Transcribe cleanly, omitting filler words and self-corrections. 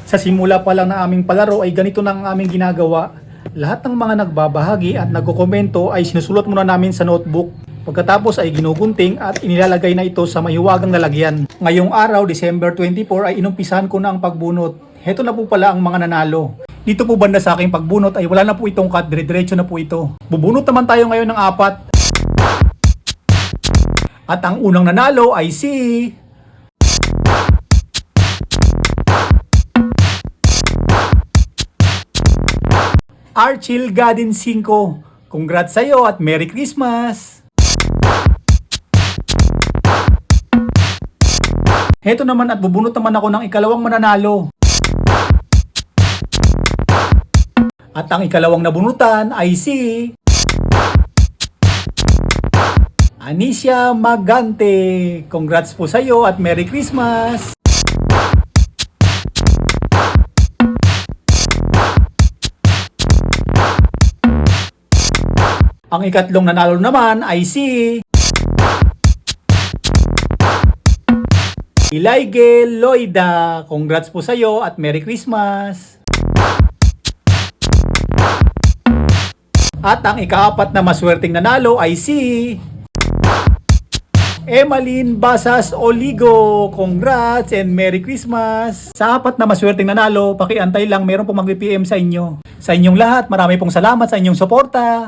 Sa simula pa lang ng aming palaro ay ganito na ang aming ginagawa. Lahat ng mga nagbabahagi at nagkokomento ay sinusulat muna namin sa notebook. Pagkatapos ay ginugunting at inilalagay na ito sa mahiwagang lalagyan. Ngayong araw, December 24 ay inumpisahan ko na ang pagbunot. Heto na po pala ang mga nanalo. Dito po banda sa aking pagbunot ay wala na po itong cut, dire-diretso na po ito. Bubunot naman tayo ngayon ng 4. At ang unang nanalo ay si Archil Gadin 5. Congrats sa iyo at Merry Christmas! Heto naman at bubunot naman ako ng ikalawang mananalo. At ang ikalawang nabunutan ay si Anisha Magante. Congrats po sa iyo at Merry Christmas! Ang ikatlong nanalo naman ay si Ilaige Loida. Congrats po sa iyo at Merry Christmas! At ang ikaapat na maswerteng nanalo ay si Emmaline Basas Oligo. Congrats and Merry Christmas! Sa apat na maswerteng nanalo, pakiantay lang, meron pong mag-PM sa inyo. Sa inyong lahat, marami pong salamat sa inyong suporta.